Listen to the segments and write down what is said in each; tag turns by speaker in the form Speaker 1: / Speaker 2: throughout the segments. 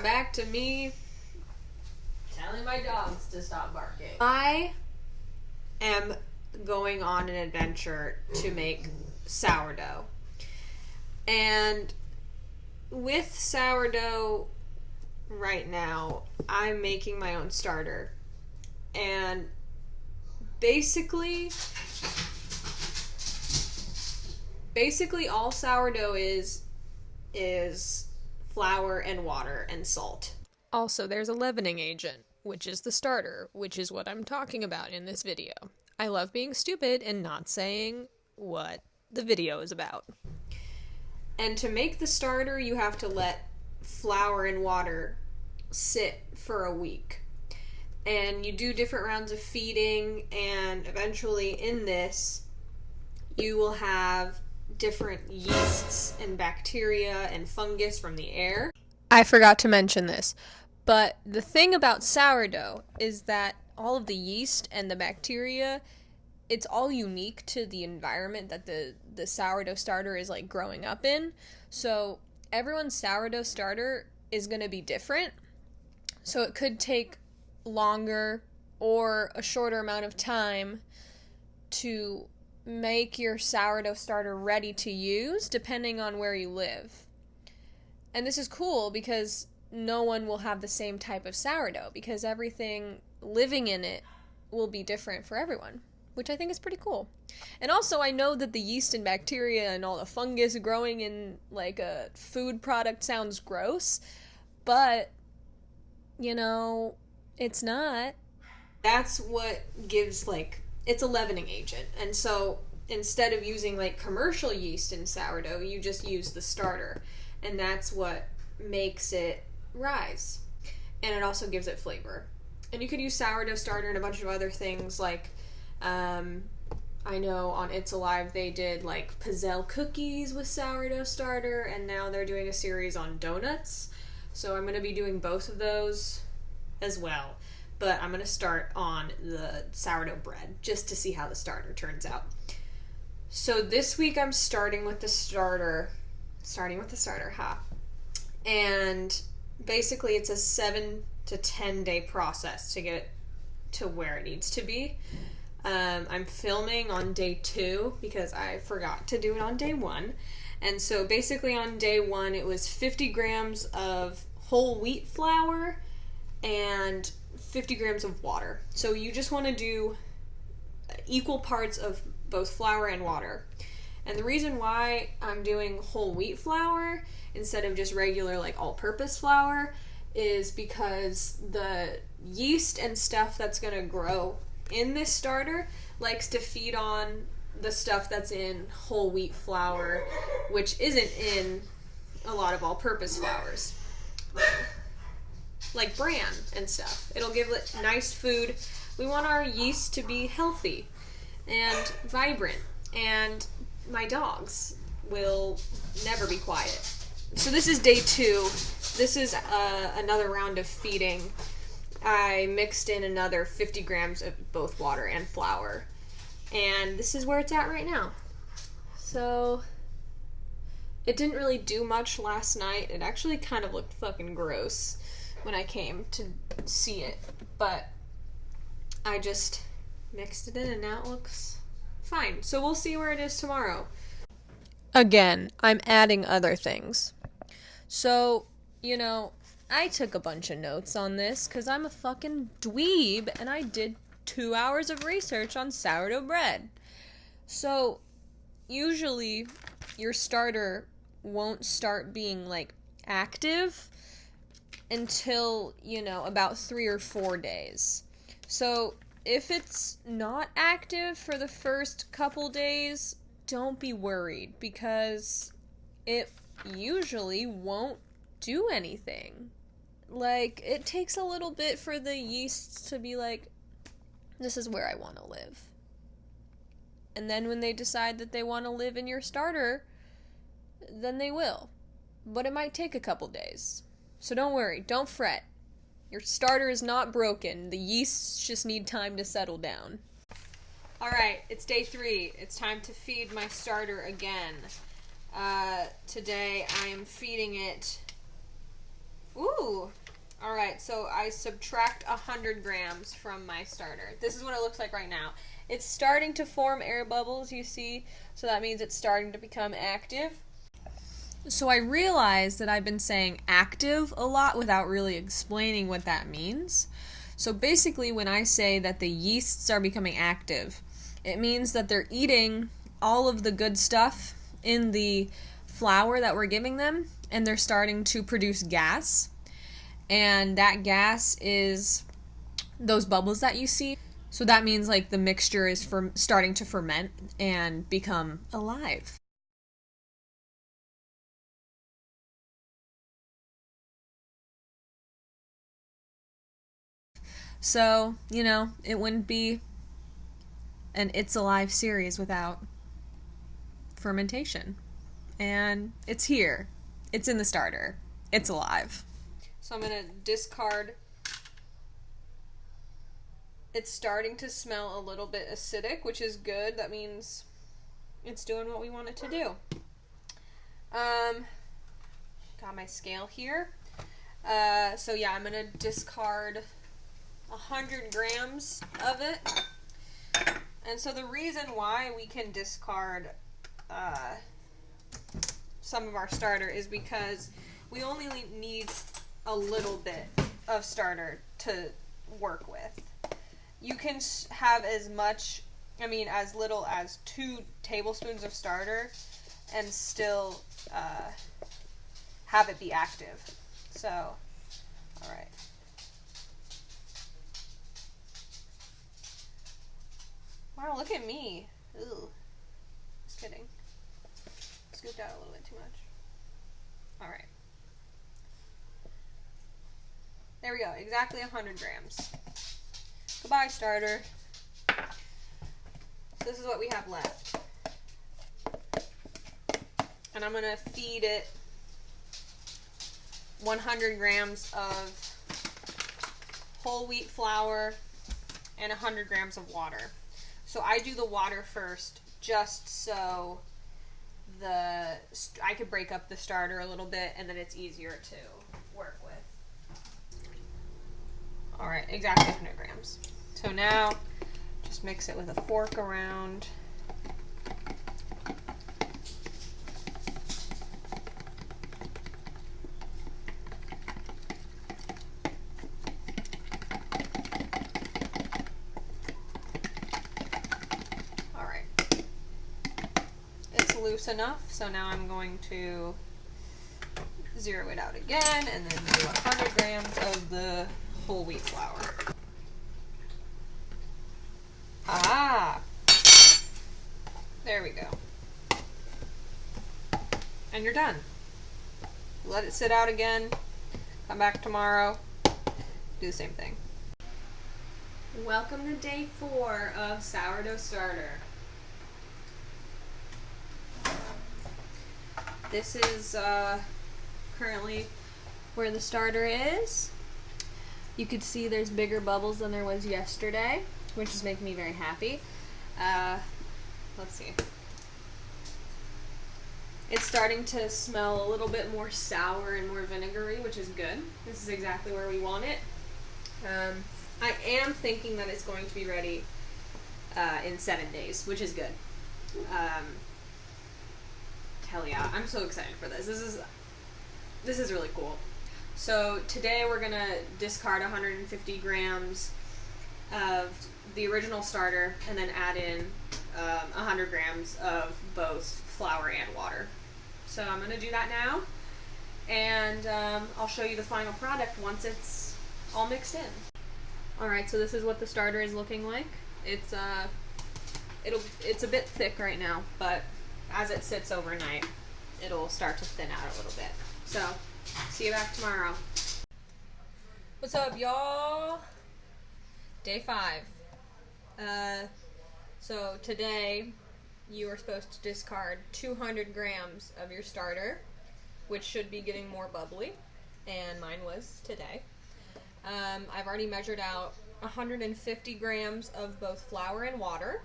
Speaker 1: welcome back to me telling my dogs to stop barking. I am going on an adventure to make sourdough. And with sourdough right now, I'm making my own starter. And basically all sourdough is flour and water and salt. Also, there's a leavening agent, which is the starter, which is what I'm talking about in this video. I love being stupid and not saying what the video is about. And to make the starter, you have to let flour and water sit for a week. And you do different rounds of feeding, and eventually in this, you will have different yeasts and bacteria and fungus from the air. I forgot to mention this, but the thing about sourdough is that all of the yeast and the bacteria, it's all unique to the environment that the sourdough starter is like growing up in. So everyone's sourdough starter is going to be different. So it could take longer or a shorter amount of time to make your sourdough starter ready to use depending on where you live. And this is cool because no one will have the same type of sourdough because everything living in it will be different for everyone, which I think is pretty cool. And also I know that the yeast and bacteria and all the fungus growing in like a food product sounds gross, but you know, it's not. That's what gives it's a leavening agent. And so instead of using like commercial yeast in sourdough, you just use the starter. And that's what makes it rise. And it also gives it flavor. And you could use sourdough starter and a bunch of other things like, I know on It's Alive they did like pizzelle cookies with sourdough starter, and now they're doing a series on donuts. So I'm going to be doing both of those as well. But I'm going to start on the sourdough bread just to see how the starter turns out. So this week I'm starting with the starter, And basically it's a 7 to 10 day process to get it to where it needs to be. I'm filming on day 2 because I forgot to do it on day 1. And so basically on day 1 it was 50 grams of whole wheat flour and 50 grams of water. So you just want to do equal parts of both flour and water. And the reason why I'm doing whole wheat flour instead of just regular like all-purpose flour is because the yeast and stuff that's going to grow in this starter likes to feed on the stuff that's in whole wheat flour, which isn't in a lot of all-purpose flours. Like bran and stuff. It'll give it nice food. We want our yeast to be healthy and vibrant, and my dogs will never be quiet. So this is day 2. This is another round of feeding. I mixed in another 50 grams of both water and flour, and this is where it's at right now. So it didn't really do much last night. It actually kind of looked fucking gross when I came to see it, but I just mixed it in and now it looks fine. So we'll see where it is tomorrow. Again, I'm adding other things. So, I took a bunch of notes on this because I'm a fucking dweeb and I did 2 hours of research on sourdough bread. So, usually your starter won't start being active until, about 3 or 4 days. So if it's not active for the first couple days, don't be worried because it usually won't do anything. It takes a little bit for the yeast to be like, this is where I want to live. And then when they decide that they want to live in your starter, then they will. But it might take a couple days. So don't worry, don't fret. Your starter is not broken. The yeasts just need time to settle down. Alright, it's day 3. It's time to feed my starter again. Today I am feeding it Ooh. All right, so I subtract 100 grams from my starter. This is what it looks like right now. It's starting to form air bubbles, you see, so that means it's starting to become active. So I realize that I've been saying active a lot without really explaining what that means. So basically, when I say that the yeasts are becoming active, it means that they're eating all of the good stuff in the flour that we're giving them, and they're starting to produce gas. And that gas is those bubbles that you see. So that means like the mixture is starting to ferment and become alive. So, it wouldn't be an It's Alive series without fermentation. And it's here. It's in the starter. It's alive. So I'm going to discard. It's starting to smell a little bit acidic, which is good. That means it's doing what we want it to do. Got my scale here. So yeah, I'm going to discard 100 grams of it. And so the reason why we can discard some of our starter is because we only need a little bit of starter to work with. You can have as little as 2 tablespoons of starter and still have it be active. So, all right. Wow, look at me. Ooh. Just kidding. Scooped out a little bit too much. All right. There we go. Exactly 100 grams. Goodbye, starter. So this is what we have left. And I'm going to feed it 100 grams of whole wheat flour and 100 grams of water. So I do the water first just so I could break up the starter a little bit and then it's easier to work with. Alright, exactly 100 grams. So now, just mix it with a fork around. Alright. It's loose enough, so now I'm going to zero it out again and then do 100 grams of the whole wheat flour. Ah! There we go. And you're done. Let it sit out again. Come back tomorrow. Do the same thing. Welcome to day 4 of sourdough starter. This is currently where the starter is. You could see there's bigger bubbles than there was yesterday, which is making me very happy. Let's see. It's starting to smell a little bit more sour and more vinegary, which is good. This is exactly where we want it. I am thinking that it's going to be ready in 7 days, which is good. Hell yeah, I'm so excited for this. This is really cool. So today we're gonna discard 150 grams of the original starter and then add in 100 grams of both flour and water. So I'm gonna do that now, and I'll show you the final product once it's all mixed in. Alright, so this is what the starter is looking like. It's a bit thick right now, but as it sits overnight, it'll start to thin out a little bit. So, see you back tomorrow. What's up, y'all? Day 5. So today, you are supposed to discard 200 grams of your starter, which should be getting more bubbly, and mine was today. I've already measured out 150 grams of both flour and water.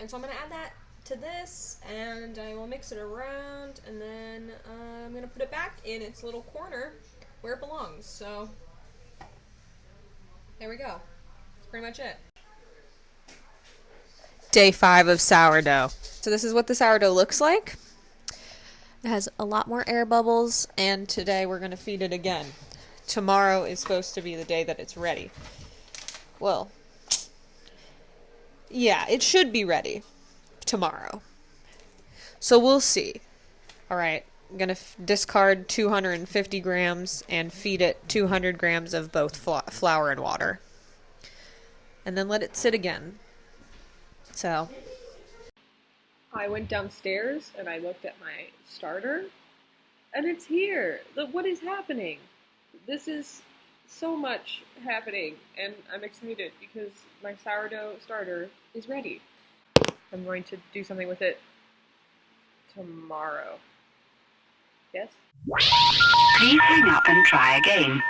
Speaker 1: And so I'm going to add that to this, and I will mix it around, and then I'm gonna put it back in its little corner where it belongs. So there we go. That's pretty much it. Day 5 of sourdough. So this is what the sourdough looks like. It has a lot more air bubbles, and today we're gonna feed it again. Tomorrow is supposed to be the day that it's ready. Well, yeah, it should be ready tomorrow. So we'll see. All right, I'm going to discard 250 grams and feed it 200 grams of both flour and water. And then let it sit again. So I went downstairs and I looked at my starter, and it's here. What is happening? This is so much happening, and I'm excited because my sourdough starter is ready. I'm going to do something with it tomorrow. Yes?
Speaker 2: Please hang up and try again.